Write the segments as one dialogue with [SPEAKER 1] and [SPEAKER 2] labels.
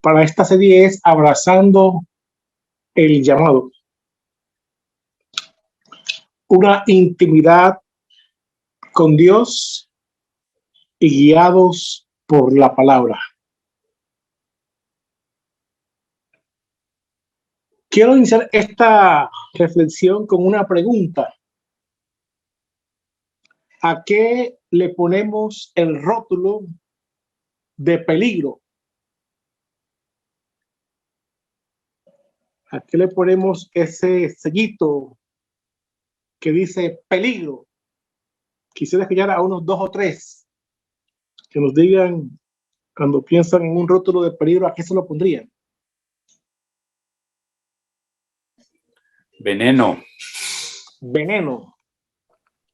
[SPEAKER 1] para esta serie es Abrazando el Llamado. Una intimidad con Dios y guiados por la palabra. Quiero iniciar esta reflexión con una pregunta. ¿A qué le ponemos el rótulo de peligro? ¿A qué le ponemos ese sellito que dice peligro? Quisiera escuchar a unos 2 o 3 que nos digan, cuando piensan en un rótulo de peligro, ¿a qué se lo pondrían?
[SPEAKER 2] Veneno.
[SPEAKER 1] Veneno.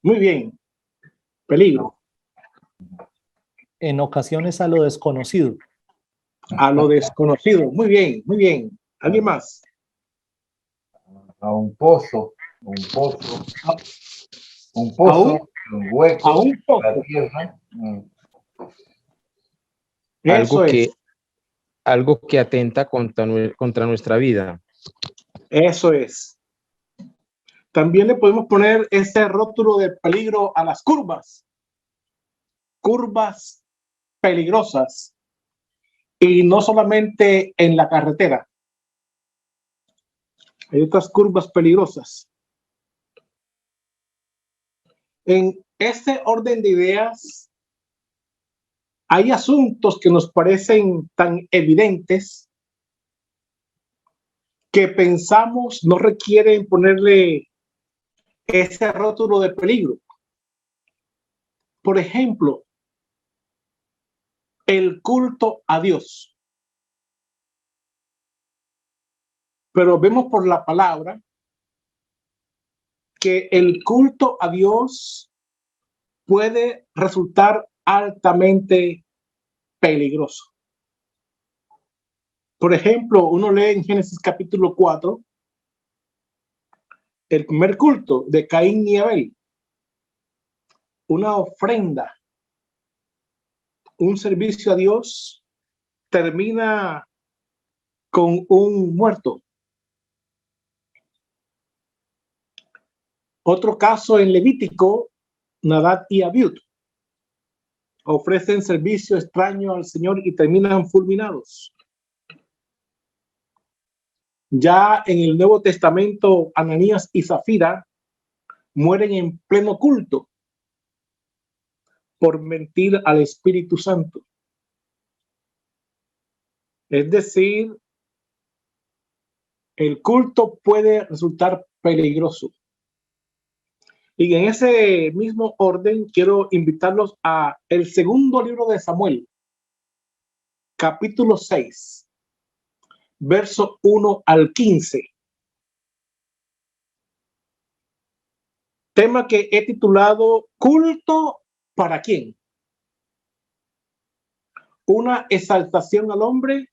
[SPEAKER 1] Muy bien. Peligro.
[SPEAKER 3] En ocasiones a lo desconocido.
[SPEAKER 1] A lo desconocido. Muy bien, muy bien. ¿Alguien más?
[SPEAKER 4] A un pozo, un pozo, un hueco,
[SPEAKER 1] a un pozo.
[SPEAKER 4] la tierra.
[SPEAKER 5] Algo que atenta contra nuestra vida.
[SPEAKER 1] Eso es. También le podemos poner ese rótulo de peligro a las curvas. Curvas peligrosas. Y no solamente en la carretera. Hay otras curvas peligrosas. En ese orden de ideas, hay asuntos que nos parecen tan evidentes que pensamos no requieren ponerle ese rótulo de peligro. Por ejemplo, el culto a Dios. Pero vemos por la palabra que el culto a Dios puede resultar altamente peligroso. Por ejemplo, uno lee en Génesis capítulo 4, el primer culto de Caín y Abel, una ofrenda, un servicio a Dios, termina con un muerto. Otro caso en Levítico, Nadab y Abiud ofrecen servicio extraño al Señor y terminan fulminados. Ya en el Nuevo Testamento, Ananías y Zafira mueren en pleno culto por mentir al Espíritu Santo. Es decir, el culto puede resultar peligroso. Y en ese mismo orden quiero invitarlos a el segundo libro de Samuel, capítulo 6, verso 1 al 15. Tema que he titulado ¿Culto para quién? ¿Una exaltación al hombre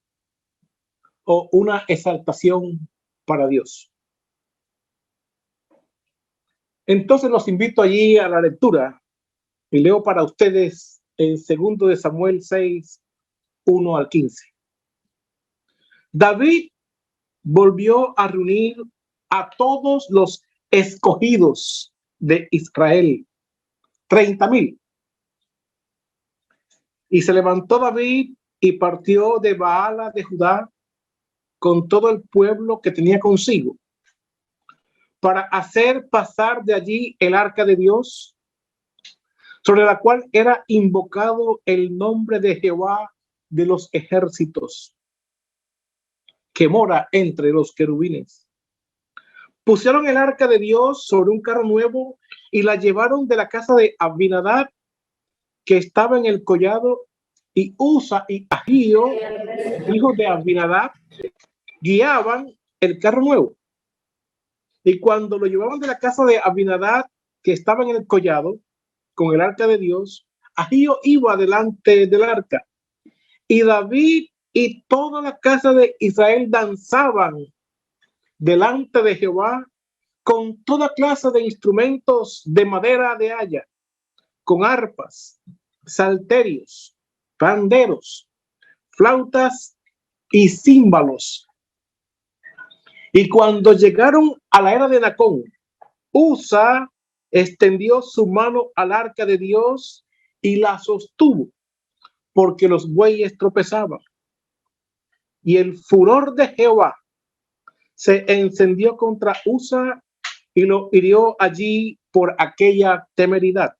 [SPEAKER 1] o una exaltación para Dios? Entonces los invito allí a la lectura y leo para ustedes en segundo de Samuel 6, 1 al 15. David volvió a reunir a todos los escogidos de Israel, 30,000. Y se levantó David y partió de Baala de Judá con todo el pueblo que tenía consigo, para hacer pasar de allí el arca de Dios, sobre la cual era invocado el nombre de Jehová de los ejércitos, que mora entre los querubines. Pusieron el arca de Dios sobre un carro nuevo y la llevaron de la casa de Abinadab, que estaba en el collado, y Usa y Ahío, hijos de Abinadab, guiaban el carro nuevo. Y cuando lo llevaban de la casa de Abinadab, que estaba en el collado, con el arca de Dios, Ahío iba delante del arca. Y David y toda la casa de Israel danzaban delante de Jehová con toda clase de instrumentos de madera de haya, con arpas, salterios, panderos, flautas y címbalos. Y cuando llegaron a la era de Nacón, Usa extendió su mano al arca de Dios y la sostuvo, porque los bueyes tropezaban. Y el furor de Jehová se encendió contra Usa y lo hirió allí por aquella temeridad.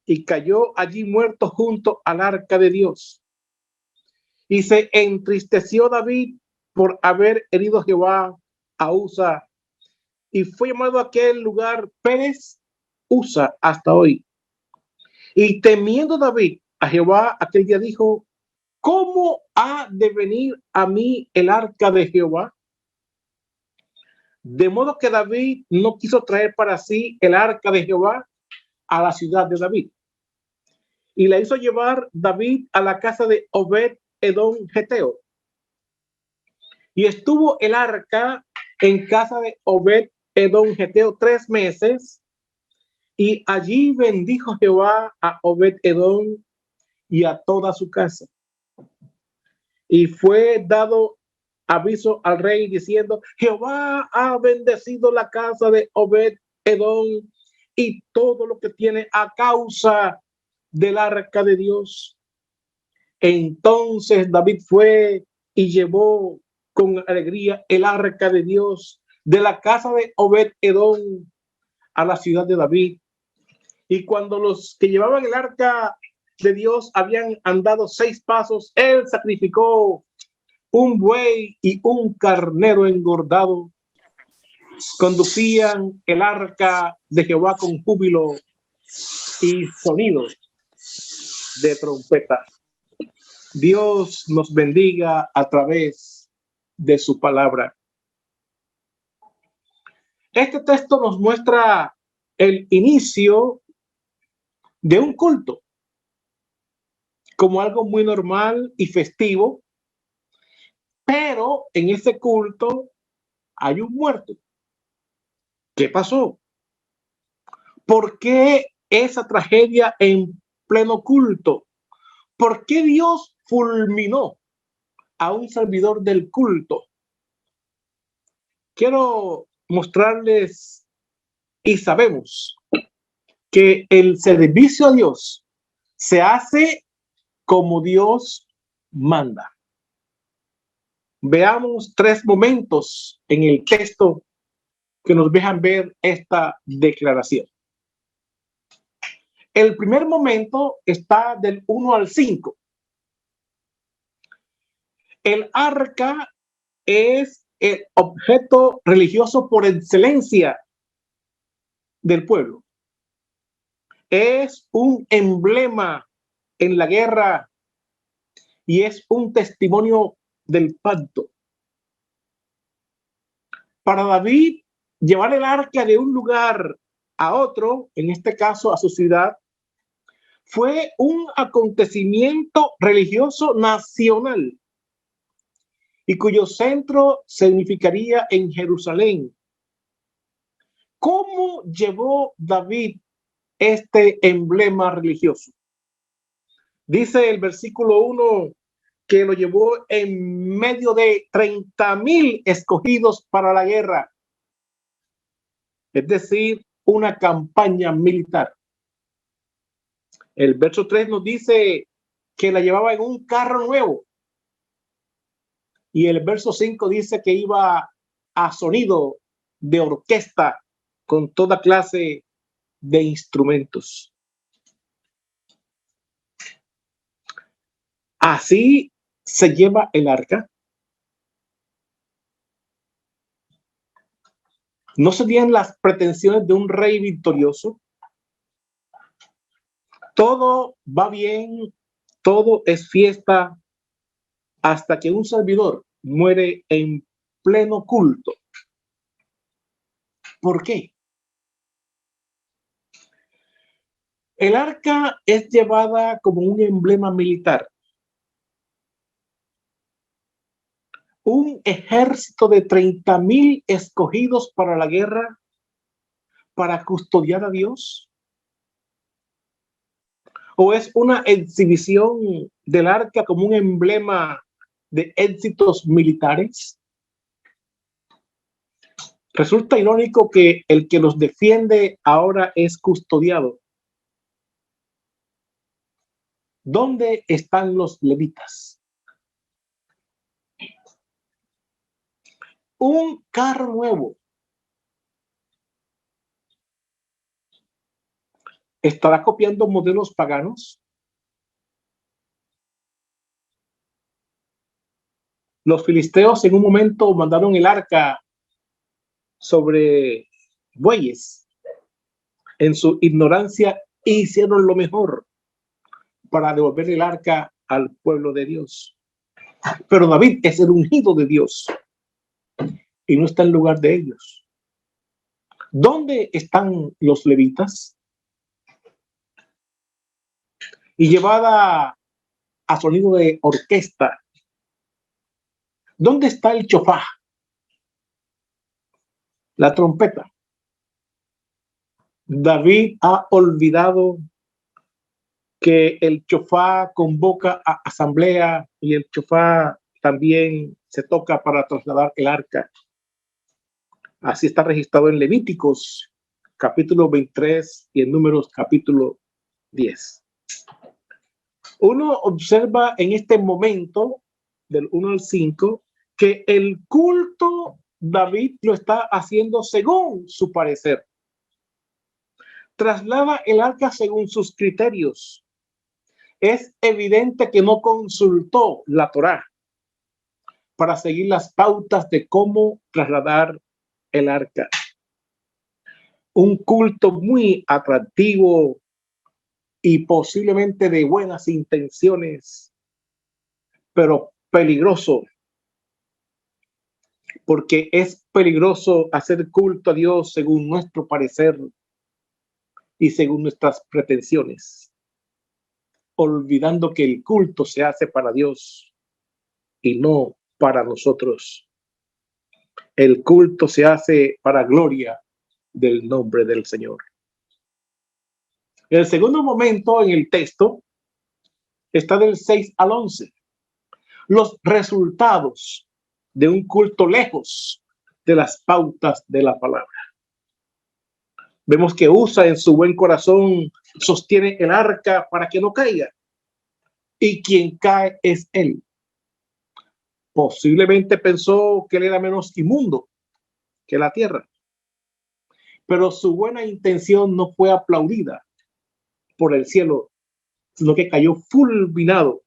[SPEAKER 1] Y cayó allí muerto junto al arca de Dios. Y se entristeció David por haber herido Jehová a Usa, y fue llamado aquel lugar Pérez Usa hasta hoy. Y temiendo David a Jehová, aquel día dijo: ¿cómo ha de venir a mí el arca de Jehová? De modo que David no quiso traer para sí el arca de Jehová a la ciudad de David. Y la hizo llevar David a la casa de Obed Edom Geteo. Y estuvo el arca en casa de Obed Edom Geteo 3 meses. Y allí bendijo Jehová a Obed Edom y a toda su casa. Y fue dado aviso al rey diciendo: Jehová ha bendecido la casa de Obed Edom y todo lo que tiene a causa del arca de Dios. Entonces David fue y llevó con alegría el arca de Dios de la casa de Obed Edom a la ciudad de David. Y cuando los que llevaban el arca de Dios habían andado 6 pasos, él sacrificó un buey y un carnero engordado. Conducían el arca de Jehová con júbilo y sonido de trompeta. Dios nos bendiga a través de su palabra. Este texto nos muestra el inicio de un culto como algo muy normal y festivo, pero en ese culto hay un muerto. ¿Qué pasó? ¿Por qué esa tragedia en pleno culto? ¿Por qué Dios fulminó a un servidor del culto? Quiero mostrarles, y sabemos que el servicio a Dios se hace como Dios manda. Veamos 3 momentos en el texto que nos dejan ver esta declaración. El primer momento está del 1 al 5. El arca es el objeto religioso por excelencia del pueblo. Es un emblema en la guerra y es un testimonio del pacto. Para David, llevar el arca de un lugar a otro, en este caso a su ciudad, fue un acontecimiento religioso nacional y cuyo centro significaría en Jerusalén. ¿Cómo llevó David este emblema religioso? Dice el versículo 1 que lo llevó en medio de 30,000 escogidos para la guerra, es decir, una campaña militar. El verso 3 nos dice que la llevaba en un carro nuevo. Y el verso 5 dice que iba a sonido de orquesta con toda clase de instrumentos. Así se lleva el arca. ¿No serían las pretensiones de un rey victorioso? Todo va bien, todo es fiesta, hasta que un servidor muere en pleno culto. ¿Por qué? El arca es llevada como un emblema militar. Un ejército de 30,000 escogidos para la guerra, para custodiar a Dios. ¿O es una exhibición del arca como un emblema de éxitos militares. Resulta irónico que el que los defiende ahora es custodiado. ¿Dónde están los levitas? Un carro nuevo. ¿Estará copiando modelos paganos? Los filisteos en un momento mandaron el arca sobre bueyes. En su ignorancia hicieron lo mejor para devolver el arca al pueblo de Dios. Pero David es el ungido de Dios y no está en lugar de ellos. ¿Dónde están los levitas? Y llevada a sonido de orquesta, ¿dónde está el chofá? La trompeta. David ha olvidado que el chofá convoca a asamblea y el chofá también se toca para trasladar el arca. Así está registrado en Levíticos capítulo 23 y en Números capítulo 10. Uno observa en este momento del 1 al 5 que el culto David lo está haciendo según su parecer. Traslada el arca según sus criterios. Es evidente que no consultó la Torá para seguir las pautas de cómo trasladar el arca. Un culto muy atractivo y posiblemente de buenas intenciones, pero peligroso, porque es peligroso hacer culto a Dios según nuestro parecer y según nuestras pretensiones, olvidando que el culto se hace para Dios y no para nosotros. El culto se hace para gloria del nombre del Señor. El segundo momento en el texto está del 6 al 11. Los resultados de un culto lejos de las pautas de la palabra. Vemos que Usa en su buen corazón sostiene el arca para que no caiga. Y quien cae es él. Posiblemente pensó que él era menos inmundo que la tierra. Pero su buena intención no fue aplaudida por el cielo, sino que cayó fulminado.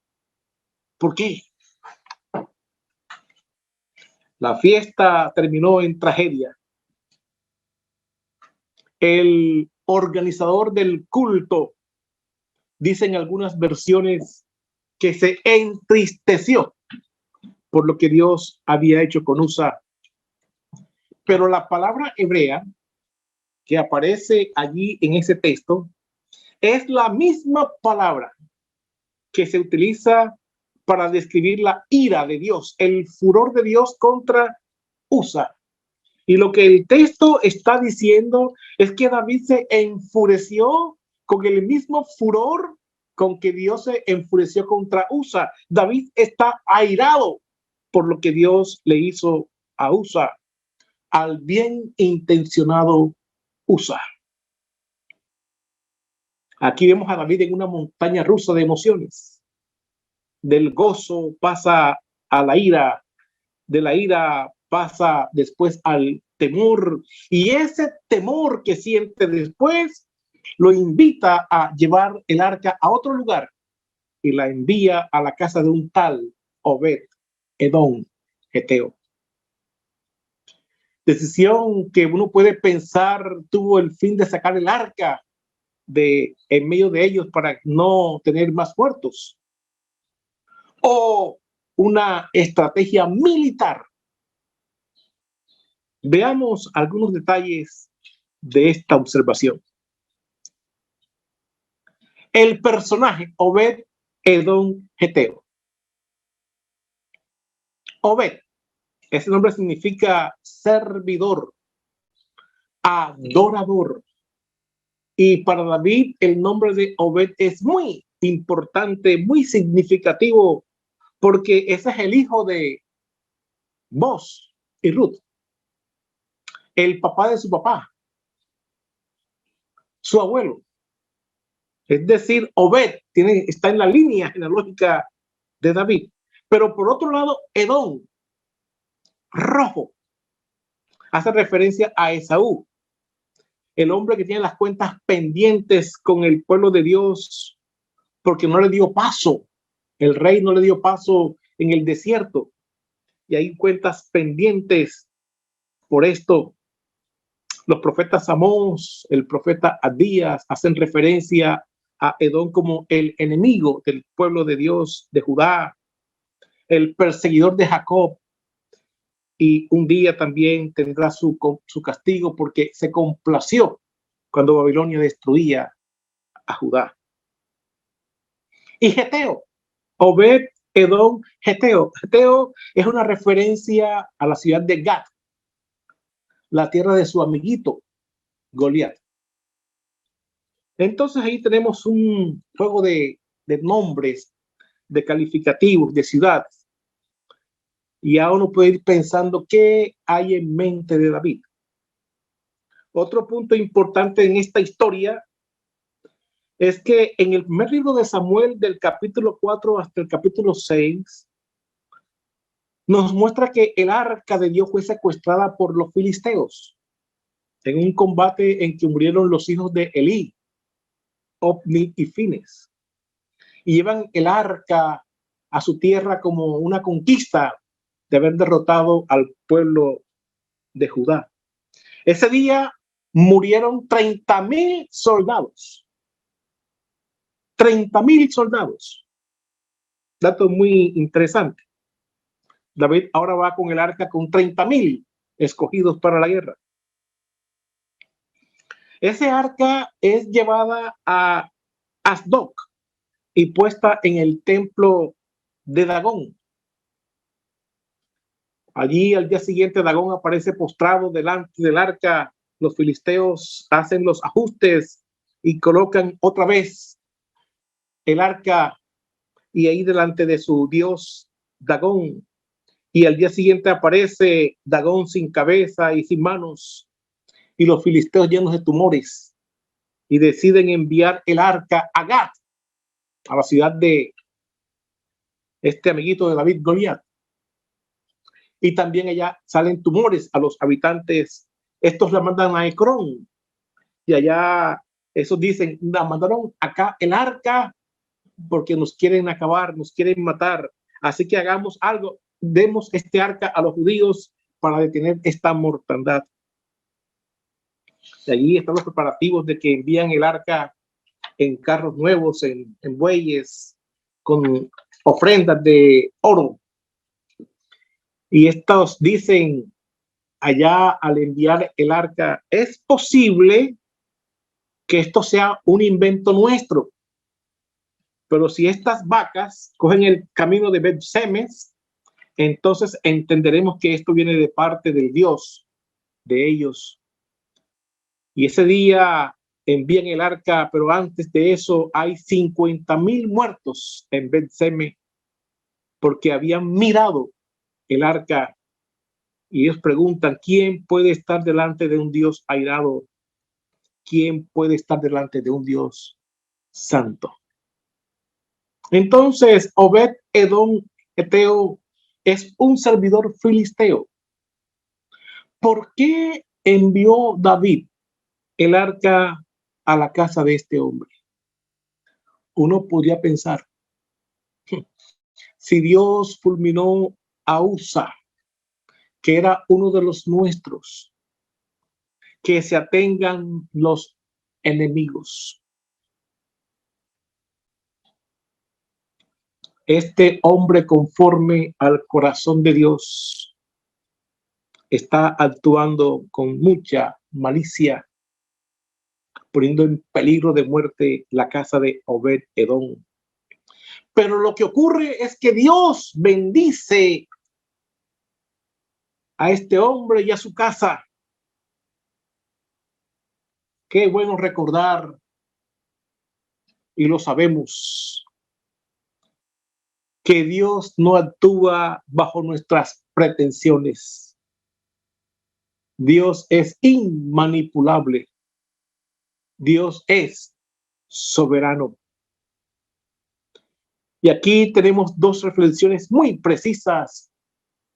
[SPEAKER 1] ¿Por qué? La fiesta terminó en tragedia. El organizador del culto, dicen algunas versiones, que se entristeció por lo que Dios había hecho con Usa. Pero la palabra hebrea que aparece allí en ese texto es la misma palabra que se utiliza para describir la ira de Dios, el furor de Dios contra Usa. Y lo que el texto está diciendo es que David se enfureció con el mismo furor con que Dios se enfureció contra Usa. David está airado por lo que Dios le hizo a Usa, al bien intencionado Usa. Aquí vemos a David en una montaña rusa de emociones. Del gozo pasa a la ira, de la ira pasa después al temor, y ese temor que siente después lo invita a llevar el arca a otro lugar y la envía a la casa de un tal Obed Edom Geteo. Decisión que uno puede pensar tuvo el fin de sacar el arca de en medio de ellos para no tener más muertos, o una estrategia militar. Veamos algunos detalles de esta observación. El personaje Obed Edom Geteo. Obed, ese nombre significa servidor, adorador. Y para David el nombre de Obed es muy importante, muy significativo, porque ese es el hijo de Boaz y Ruth, el papá de su papá, su abuelo. Es decir, Obed está en la línea genealógica de David. Pero por otro lado, Edom, rojo, hace referencia a Esaú, el hombre que tiene las cuentas pendientes con el pueblo de Dios, porque no le dio paso. El rey no le dio paso en el desierto. Y hay cuentas pendientes. Por esto, los profetas Amós, el profeta Abdías, hacen referencia a Edom como el enemigo del pueblo de Dios, de Judá, el perseguidor de Jacob. Y un día también tendrá su castigo porque se complació cuando Babilonia destruía a Judá. Y Geteo, Obed Edom Geteo. Geteo es una referencia a la ciudad de Gat, la tierra de su amiguito Goliat. Entonces ahí tenemos un juego de nombres, de calificativos, de ciudades. Y ya uno puede ir pensando qué hay en mente de David. Otro punto importante en esta historia es que en el primer libro de Samuel, del capítulo 4 hasta el capítulo 6, nos muestra que el arca de Dios fue secuestrada por los filisteos en un combate en que murieron los hijos de Elí, Ofni y Fines. Y llevan el arca a su tierra como una conquista de haber derrotado al pueblo de Judá. Ese día murieron 30,000 soldados. 30,000 soldados. Dato muy interesante. David ahora va con el arca con 30,000 escogidos para la guerra. Ese arca es llevada a Asdod y puesta en el templo de Dagón. Allí al día siguiente Dagón aparece postrado delante del arca. Los filisteos hacen los ajustes y colocan otra vez el arca y ahí delante de su dios Dagón. Y al día siguiente aparece Dagón sin cabeza y sin manos y los filisteos llenos de tumores y deciden enviar el arca a Gat, a la ciudad de este amiguito de David, Goliat. Y también allá salen tumores a los habitantes. Estos la mandan a Ecrón. Y allá, esos dicen, la mandaron acá el arca porque nos quieren acabar, nos quieren matar. Así que hagamos algo, demos este arca a los judíos para detener esta mortandad. Y allí están los preparativos de que envían el arca en carros nuevos, en bueyes, con ofrendas de oro. Y estos dicen allá al enviar el arca, es posible que esto sea un invento nuestro, pero si estas vacas cogen el camino de Bet-Semes, entonces entenderemos que esto viene de parte del Dios de ellos. Y ese día envían el arca, pero antes de eso hay 50,000 muertos en Bet-Semes porque habían mirado el arca. Y ellos preguntan, ¿quién puede estar delante de un Dios airado? ¿Quién puede estar delante de un Dios santo? Entonces, Obed Edom Geteo es un servidor filisteo. ¿Por qué envió David el arca a la casa de este hombre? Uno podría pensar, si Dios fulminó a Usa, que era uno de los nuestros, que se atengan los enemigos. Este hombre, conforme al corazón de Dios, está actuando con mucha malicia, poniendo en peligro de muerte la casa de Obed Edom. Pero lo que ocurre es que Dios bendice a este hombre y a su casa. Qué bueno recordar, y lo sabemos, que Dios no actúa bajo nuestras pretensiones. Dios es inmanipulable. Dios es soberano. Y aquí tenemos dos reflexiones muy precisas.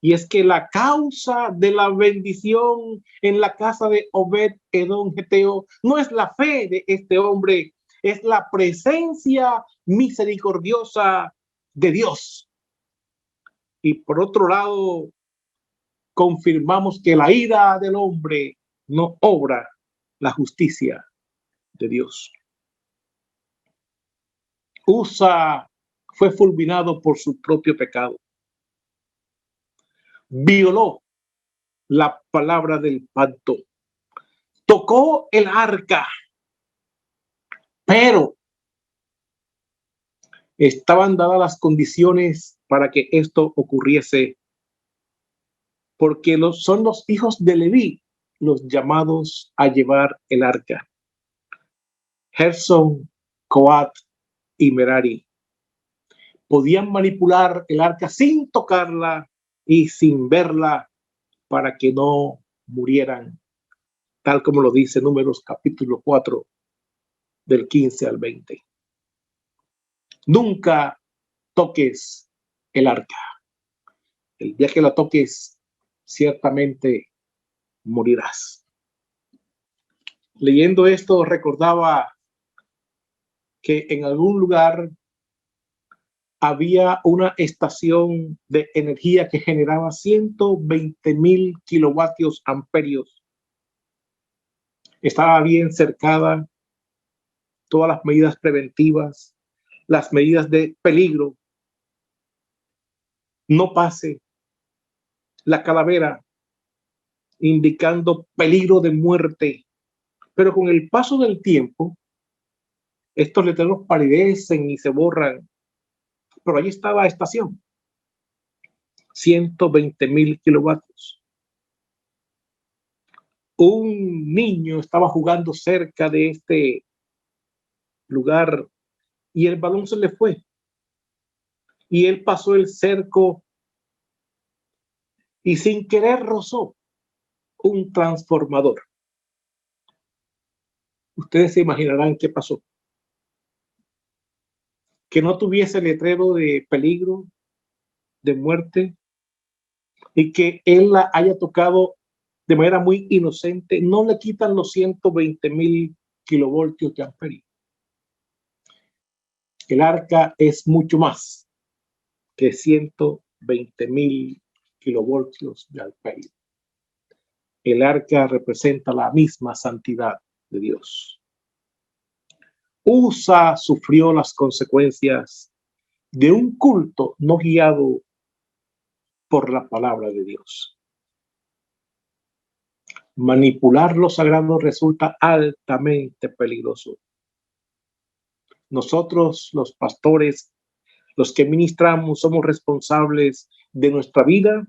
[SPEAKER 1] Y es que la causa de la bendición en la casa de Obed-Edom geteo no es la fe de este hombre, es la presencia misericordiosa de Dios. Y por otro lado, confirmamos que la ira del hombre no obra la justicia de Dios. Usa fue fulminado por su propio pecado. Violó la palabra del pacto, tocó el arca, pero estaban dadas las condiciones para que esto ocurriese, porque son los hijos de Leví los llamados a llevar el arca. Gerson, Coat y Merari podían manipular el arca sin tocarla y sin verla para que no murieran, tal como lo dice Números capítulo 4 del 15 al 20. Nunca toques el arca. El día que la toques, ciertamente morirás. Leyendo esto, recordaba que en algún lugar había una estación de energía que generaba 120,000 kilovatios amperios. Estaba bien cercada, todas las medidas preventivas, las medidas de peligro. No pase, la calavera indicando peligro de muerte. Pero con el paso del tiempo, estos letreros palidecen y se borran. Pero allí estaba la estación. 120,000 kilovatios. Un niño estaba jugando cerca de este lugar y el balón se le fue. Y él pasó el cerco y sin querer rozó un transformador. Ustedes se imaginarán qué pasó. Que no tuviese letrero de peligro, de muerte, y que él la haya tocado de manera muy inocente, no le quitan los 120,000 kilovoltios de amperio. El arca es mucho más que 120,000 kilovoltios de amperio. El arca representa la misma santidad de Dios. Usa sufrió las consecuencias de un culto no guiado por la palabra de Dios. Manipular lo sagrado resulta altamente peligroso. Nosotros, los pastores, los que ministramos, somos responsables de nuestra vida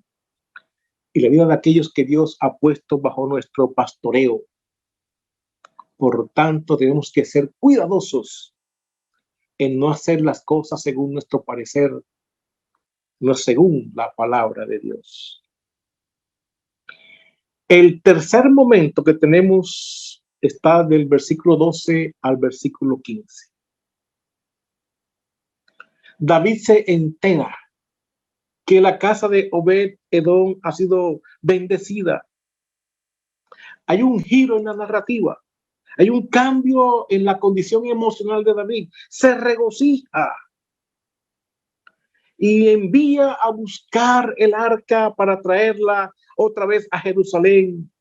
[SPEAKER 1] y la vida de aquellos que Dios ha puesto bajo nuestro pastoreo. Por tanto, tenemos que ser cuidadosos en no hacer las cosas según nuestro parecer, no según la palabra de Dios. El tercer momento que tenemos está del versículo 12 al versículo 15. David se entera que la casa de Obed-Edom ha sido bendecida. Hay un giro en la narrativa. Hay un cambio en la condición emocional de David. Se regocija y envía a buscar el arca para traerla otra vez a Jerusalén.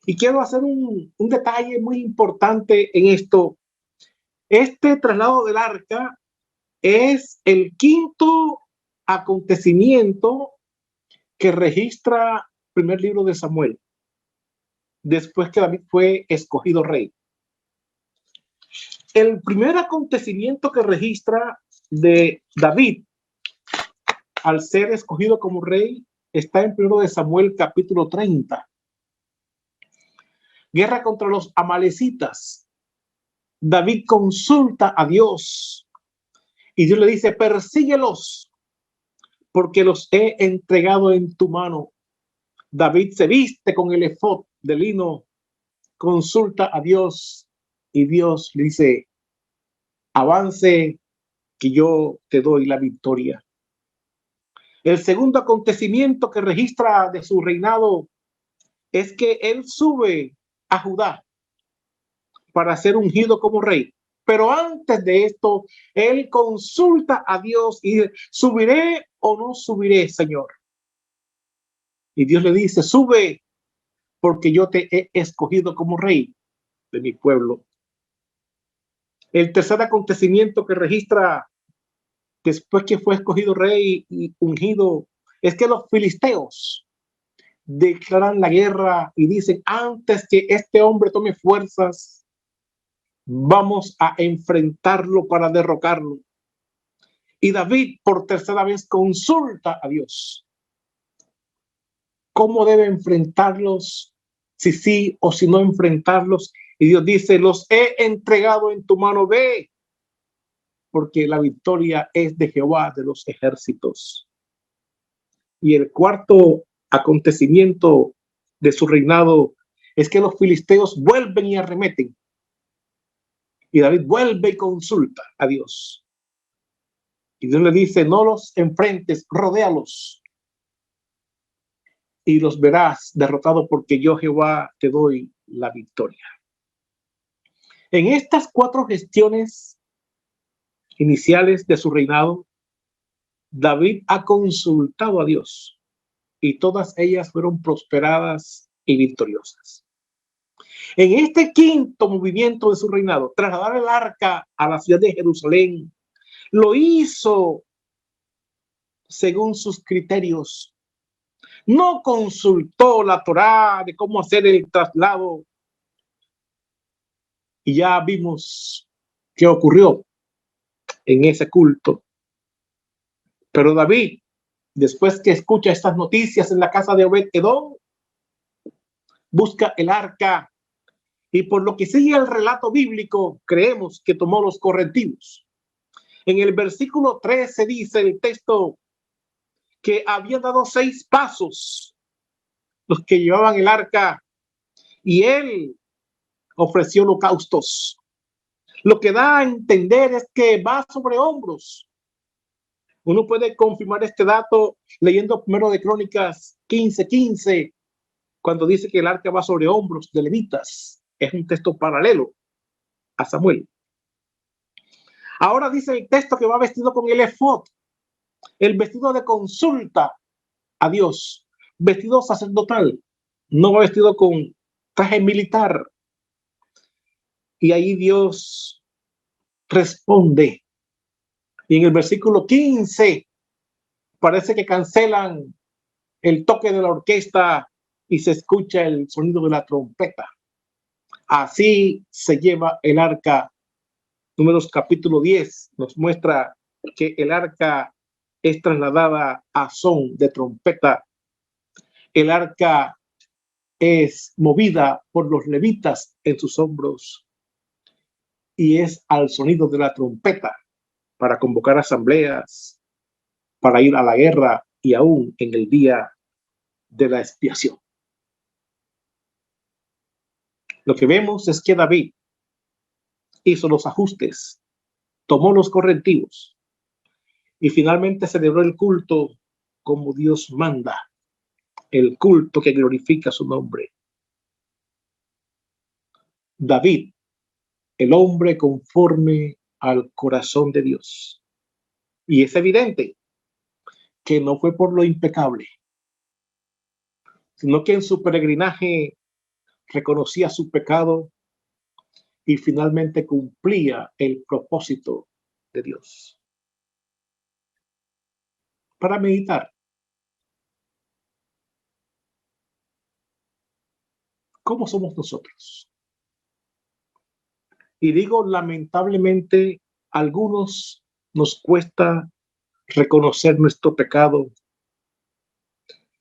[SPEAKER 1] Y quiero hacer un detalle muy importante en esto. Este traslado del arca es el quinto acontecimiento que registra el primer libro de Samuel, después que David fue escogido rey. El primer acontecimiento que registra de David al ser escogido como rey está en 1 de Samuel capítulo 30. Guerra contra los amalecitas. David consulta a Dios y Dios le dice: persíguelos, porque los he entregado en tu mano. David se viste con el efod de lino, consulta a Dios y Dios le dice, avance que yo te doy la victoria. El segundo acontecimiento que registra de su reinado es que él sube a Judá para ser ungido como rey. Pero antes de esto, él consulta a Dios y dice, ¿subiré o no subiré, Señor? Y Dios le dice, sube, porque yo te he escogido como rey de mi pueblo. El tercer acontecimiento que registra después que fue escogido rey y ungido es que los filisteos declaran la guerra y dicen, antes que este hombre tome fuerzas, vamos a enfrentarlo para derrocarlo. Y David por tercera vez consulta a Dios. ¿Cómo debe enfrentarlos? Si sí o si no enfrentarlos. Y Dios dice, los he entregado en tu mano, ve, porque la victoria es de Jehová de los ejércitos. Y el cuarto acontecimiento de su reinado es que los filisteos vuelven y arremeten. Y David vuelve y consulta a Dios. Y Dios le dice, no los enfrentes, rodéalos. Y los verás derrotados porque yo, Jehová, te doy la victoria. En estas cuatro gestiones iniciales de su reinado, David ha consultado a Dios y todas ellas fueron prosperadas y victoriosas. En este quinto movimiento de su reinado, trasladar el arca a la ciudad de Jerusalén, lo hizo según sus criterios. No consultó la Torá de cómo hacer el traslado. Y ya vimos qué ocurrió en ese culto. Pero David, después que escucha estas noticias en la casa de Obed-Edom, busca el arca y por lo que sigue el relato bíblico, creemos que tomó los correctivos. En el versículo 13 dice el texto que había dado 6 pasos los que llevaban el arca y él ofreció holocaustos. Lo que da a entender es que va sobre hombros. Uno puede confirmar este dato leyendo primero de Crónicas 15:15, cuando dice que el arca va sobre hombros de levitas. Es un texto paralelo a Samuel. Ahora dice el texto que va vestido con el efod, el vestido de consulta a Dios, vestido sacerdotal, no va vestido con traje militar. Y ahí Dios responde. Y en el versículo 15 parece que cancelan el toque de la orquesta y se escucha el sonido de la trompeta. Así se lleva el arca. Números capítulo 10 nos muestra que el arca es trasladada a son de trompeta. El arca es movida por los levitas en sus hombros y es al sonido de la trompeta para convocar asambleas, para ir a la guerra y aún en el día de la expiación. Lo que vemos es que David hizo los ajustes, tomó los correctivos y finalmente celebró el culto como Dios manda, el culto que glorifica su nombre. David, el hombre conforme al corazón de Dios. Y es evidente que no fue por lo impecable, sino que en su peregrinaje reconocía su pecado y finalmente cumplía el propósito de Dios. Para meditar, ¿cómo somos nosotros? Y digo, lamentablemente, a algunos nos cuesta reconocer nuestro pecado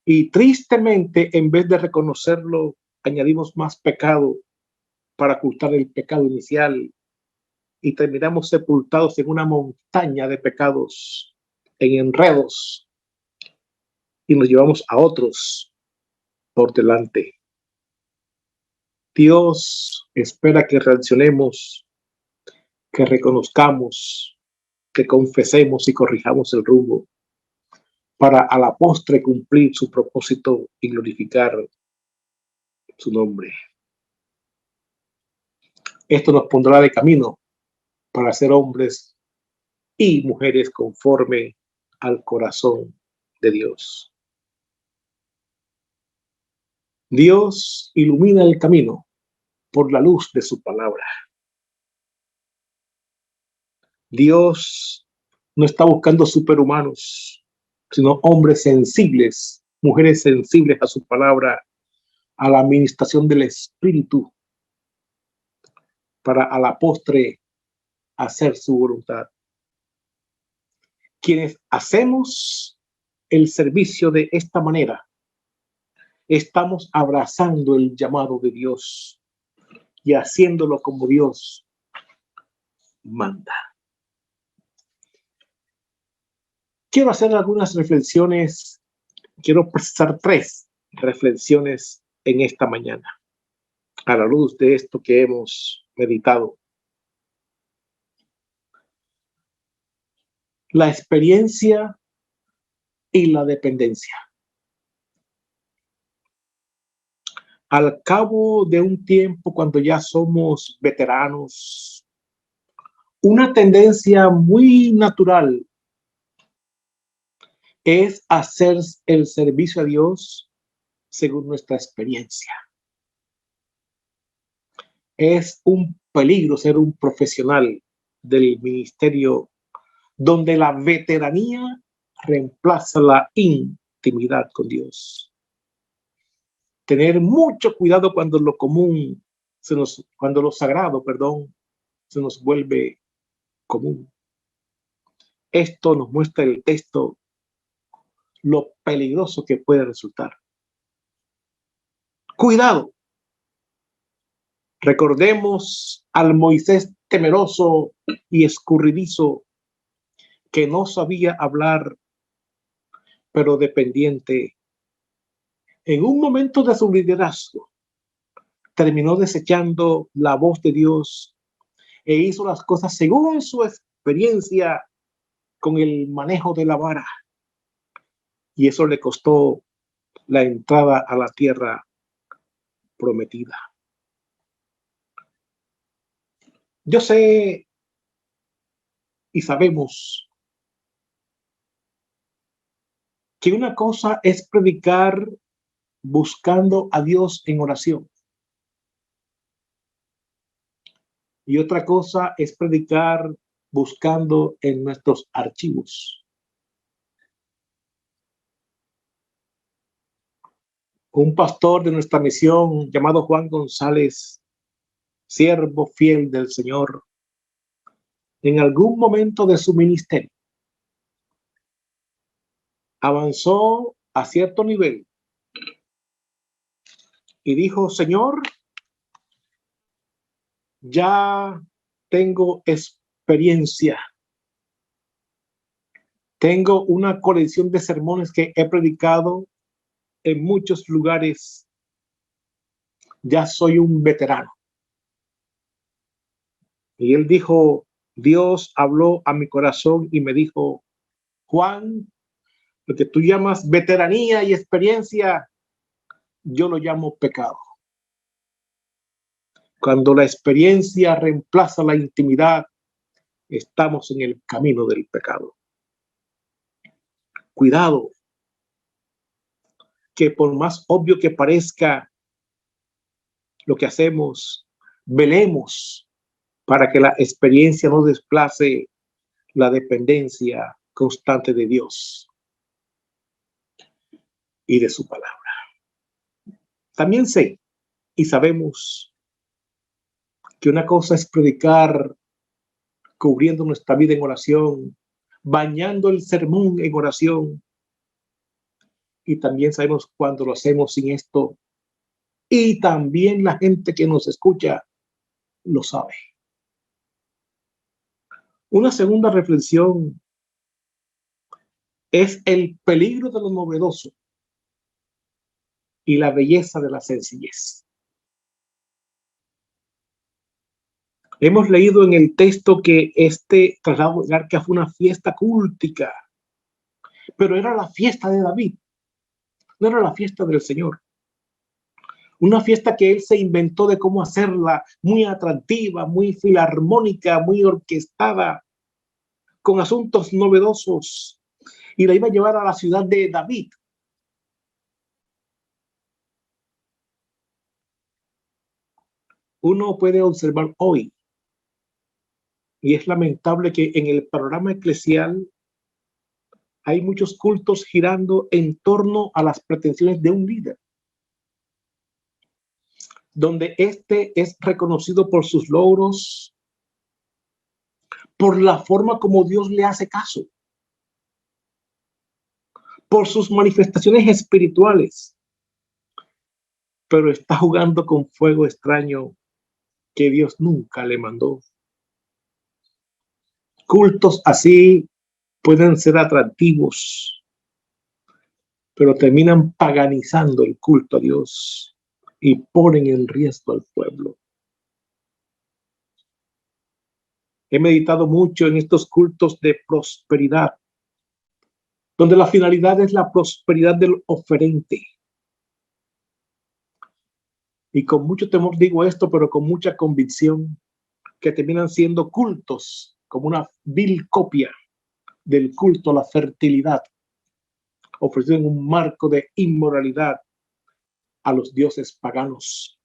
[SPEAKER 1] y tristemente, en vez de reconocerlo, añadimos más pecado para ocultar el pecado inicial y terminamos sepultados en una montaña de pecados, en enredos y nos llevamos a otros por delante. Dios espera que reaccionemos, que reconozcamos, que confesemos y corrijamos el rumbo para a la postre cumplir su propósito y glorificar su nombre. Esto nos pondrá de camino para ser hombres y mujeres conforme al corazón de Dios. Dios ilumina el camino por la luz de su palabra. Dios no está buscando superhumanos, sino hombres sensibles, mujeres sensibles a su palabra, a la administración del Espíritu, para a la postre hacer su voluntad. Quienes hacemos el servicio de esta manera, estamos abrazando el llamado de Dios y haciéndolo como Dios manda. Quiero hacer algunas reflexiones, quiero precisar 3 reflexiones en esta mañana, a la luz de esto que hemos meditado. La experiencia y la dependencia. Al cabo de un tiempo, cuando ya somos veteranos, una tendencia muy natural es hacer el servicio a Dios según nuestra experiencia. Es un peligro ser un profesional del ministerio donde la veteranía reemplaza la intimidad con Dios. Tener mucho cuidado cuando lo común, cuando lo sagrado, se nos vuelve común. Esto nos muestra el texto lo peligroso que puede resultar. Cuidado. Recordemos al Moisés temeroso y escurridizo que no sabía hablar, pero dependiente. En un momento de su liderazgo, terminó desechando la voz de Dios e hizo las cosas según su experiencia con el manejo de la vara. Y eso le costó la entrada a la tierra prometida. Yo sé y sabemos que una cosa es predicar buscando a Dios en oración. Y otra cosa es predicar buscando en nuestros archivos. Un pastor de nuestra misión llamado Juan González, siervo fiel del Señor, en algún momento de su ministerio, avanzó a cierto nivel y dijo: Señor, ya tengo experiencia. Tengo una colección de sermones que he predicado en muchos lugares. Ya soy un veterano. Y él dijo: Dios habló a mi corazón y me dijo: Juan, lo que tú llamas veteranía y experiencia, yo lo llamo pecado. Cuando la experiencia reemplaza la intimidad, estamos en el camino del pecado. Cuidado, que por más obvio que parezca lo que hacemos, velemos para que la experiencia no desplace la dependencia constante de Dios y de su palabra. También sé y sabemos que una cosa es predicar cubriendo nuestra vida en oración, bañando el sermón en oración, y también sabemos cuando lo hacemos sin esto, y también la gente que nos escucha lo sabe. Una segunda reflexión es el peligro de lo novedoso y la belleza de la sencillez. Hemos leído en el texto que este traslado del arca fue una fiesta cultica, pero era la fiesta de David, no era la fiesta del Señor. Una fiesta que él se inventó de cómo hacerla muy atractiva, muy filarmónica, muy orquestada, con asuntos novedosos, y la iba a llevar a la ciudad de David. Uno puede observar hoy, y es lamentable que en el panorama eclesial hay muchos cultos girando en torno a las pretensiones de un líder, donde este es reconocido por sus logros, por la forma como Dios le hace caso, por sus manifestaciones espirituales, pero está jugando con fuego extraño que Dios nunca le mandó. Cultos así pueden ser atractivos, pero terminan paganizando el culto a Dios y ponen en riesgo al pueblo. He meditado mucho en estos cultos de prosperidad, donde la finalidad es la prosperidad del oferente. Y con mucho temor digo esto, pero con mucha convicción, que terminan siendo cultos como una vil copia del culto a la fertilidad, ofrecido en un marco de inmoralidad a los dioses paganos.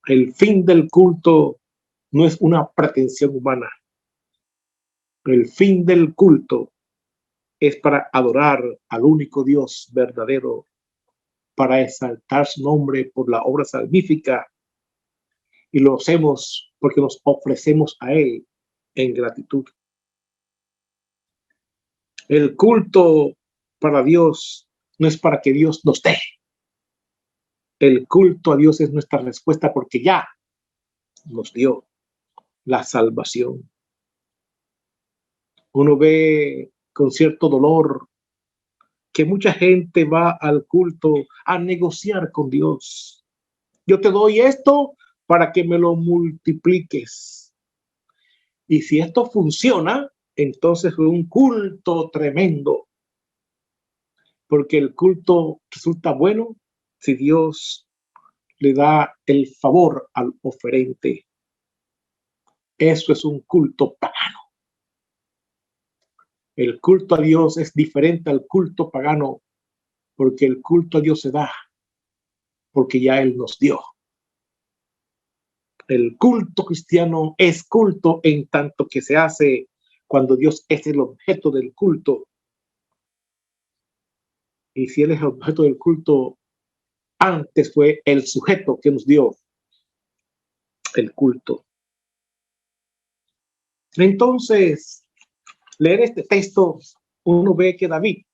[SPEAKER 1] El fin del culto no es una pretensión humana. El fin del culto es para adorar al único Dios verdadero, para exaltar su nombre por la obra salvífica, y lo hacemos porque nos ofrecemos a Él en gratitud. El culto para Dios no es para que Dios nos dé. El culto a Dios es nuestra respuesta porque ya nos dio la salvación. Uno ve con cierto dolor que mucha gente va al culto a negociar con Dios. Yo te doy esto para que me lo multipliques. Y si esto funciona, entonces fue un culto tremendo. Porque el culto resulta bueno si Dios le da el favor al oferente. Eso es un culto pagano. El culto a Dios es diferente al culto pagano, porque el culto a Dios se da porque ya Él nos dio. El culto cristiano es culto en tanto que se hace cuando Dios es el objeto del culto. Y si Él es el objeto del culto, antes fue el sujeto que nos dio el culto. Entonces, leer este texto, uno ve que David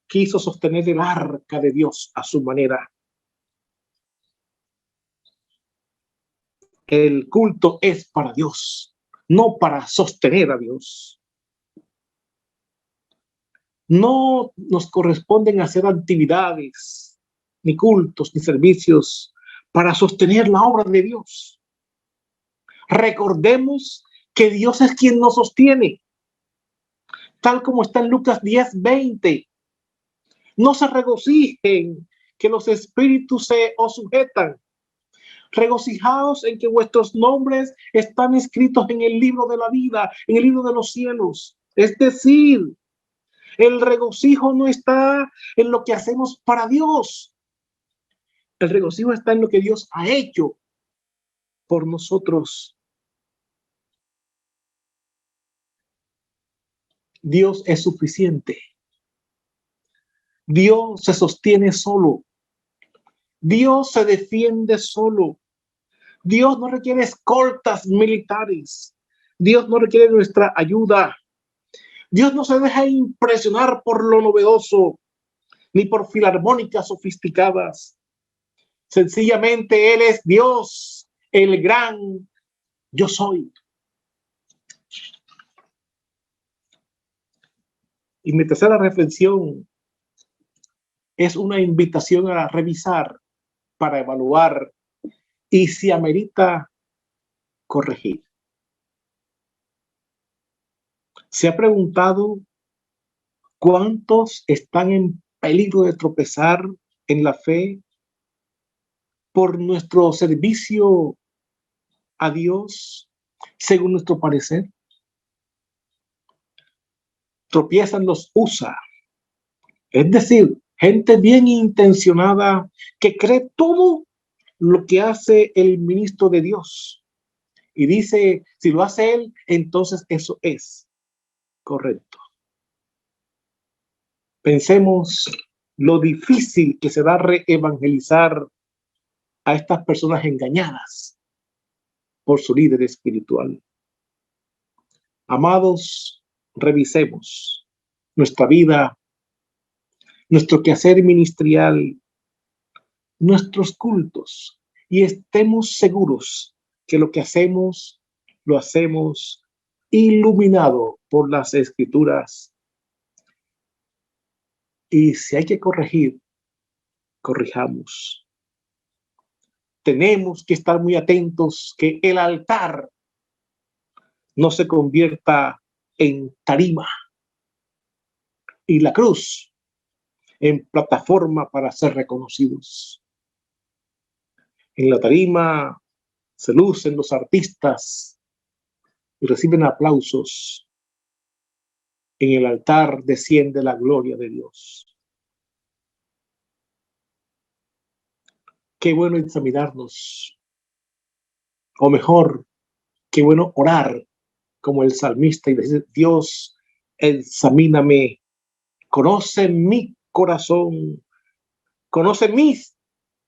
[SPEAKER 1] quiso sostener el arca de Dios a su manera. El culto es para Dios, no para sostener a Dios. No nos corresponden hacer actividades, ni cultos, ni servicios para sostener la obra de Dios. Recordemos que Dios es quien nos sostiene, tal como está en Lucas 10:20. No se regocijen que los espíritus se os sujetan. Regocijaos en que vuestros nombres están escritos en el libro de la vida, en el libro de los cielos. Es decir, el regocijo no está en lo que hacemos para Dios. El regocijo está en lo que Dios ha hecho por nosotros. Dios es suficiente. Dios se sostiene solo. Dios se defiende solo. Dios no requiere escoltas militares. Dios no requiere nuestra ayuda. Dios no se deja impresionar por lo novedoso, ni por filarmónicas sofisticadas. Sencillamente Él es Dios, el gran yo soy. Y mi tercera reflexión es una invitación a revisar para evaluar y si amerita corregir. ¿Se ha preguntado cuántos están en peligro de tropezar en la fe por nuestro servicio a Dios según nuestro parecer? Tropiezan los USA, es decir, gente bien intencionada que cree todo lo que hace el ministro de Dios y dice, si lo hace él, entonces eso es correcto. Pensemos lo difícil que será reevangelizar a estas personas engañadas por su líder espiritual. Amados, revisemos nuestra vida, nuestro quehacer ministerial, nuestros cultos y estemos seguros que lo que hacemos, lo hacemos iluminado por las Escrituras. Y si hay que corregir, corrijamos. Tenemos que estar muy atentos que el altar no se convierta en tarima y la cruz en plataforma para ser reconocidos. En la tarima se lucen los artistas y reciben aplausos. En el altar desciende la gloria de Dios. Qué bueno examinarnos, o mejor, qué bueno orar como el salmista y decir, Dios, examíname, conoce mi corazón, conoce mis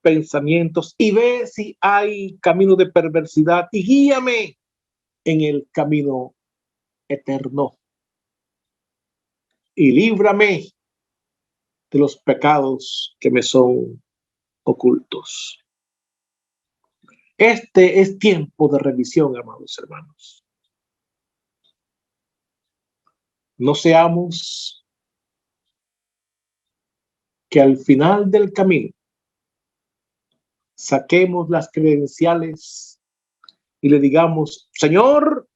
[SPEAKER 1] pensamientos y ve si hay camino de perversidad y guíame en el camino eterno y líbrame de los pecados que me son ocultos. Este es tiempo de revisión, amados hermanos. No seamos que al final del camino saquemos las credenciales y le digamos, Señor,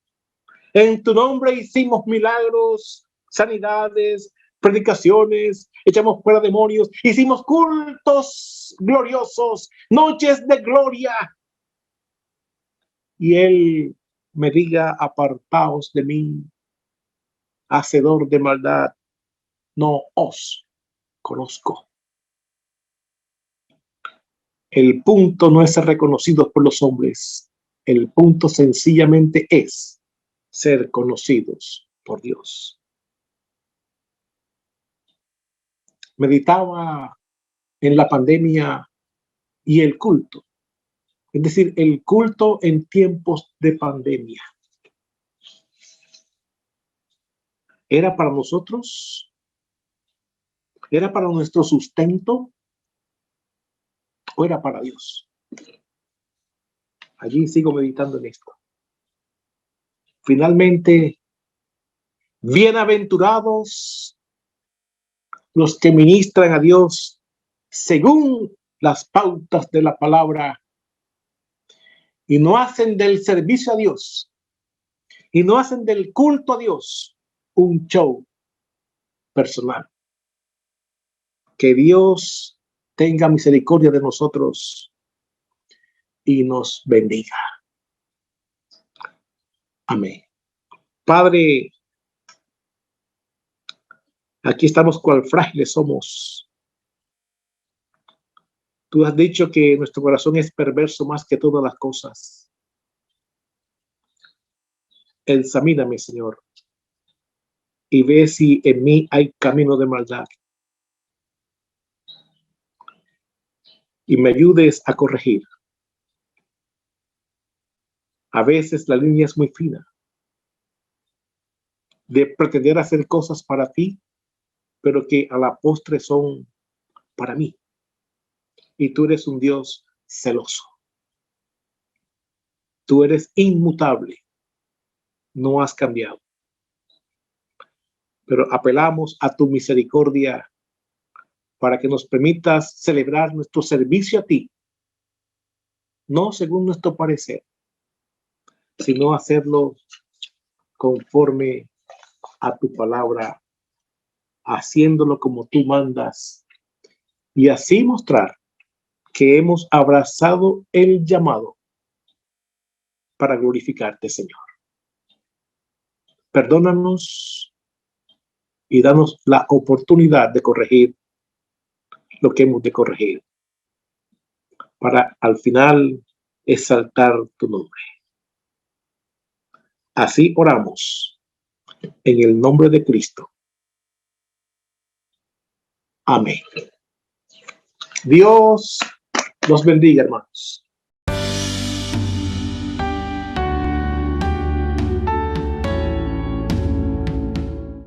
[SPEAKER 1] en tu nombre hicimos milagros, sanidades, predicaciones, echamos fuera demonios, hicimos cultos gloriosos, noches de gloria. Y Él me diga, apartaos de mí, hacedor de maldad, no os conozco. El punto no es ser reconocidos por los hombres. El punto sencillamente es ser conocidos por Dios. Meditaba en la pandemia y el culto. Es decir, el culto en tiempos de pandemia. ¿Era para nosotros? ¿Era para nuestro sustento? ¿O era para Dios? Allí sigo meditando en esto. Finalmente, bienaventurados los que ministran a Dios según las pautas de la palabra y no hacen del servicio a Dios y no hacen del culto a Dios un show personal. Que Dios tenga misericordia de nosotros y nos bendiga. Amén. Padre, aquí estamos cual frágiles somos. Tú has dicho que nuestro corazón es perverso más que todas las cosas. Examíname, Señor, y ve si en mí hay camino de maldad. Y me ayudes a corregir. A veces la línea es muy fina de pretender hacer cosas para ti, pero que a la postre son para mí. Y tú eres un Dios celoso. Tú eres inmutable. No has cambiado. Pero apelamos a tu misericordia para que nos permitas celebrar nuestro servicio a ti, no según nuestro parecer, sino hacerlo conforme a tu palabra, haciéndolo como tú mandas, y así mostrar que hemos abrazado el llamado para glorificarte, Señor. Perdónanos y danos la oportunidad de corregir lo que hemos de corregir, para al final exaltar tu nombre. Así oramos en el nombre de Cristo. Amén. Dios los bendiga, hermanos.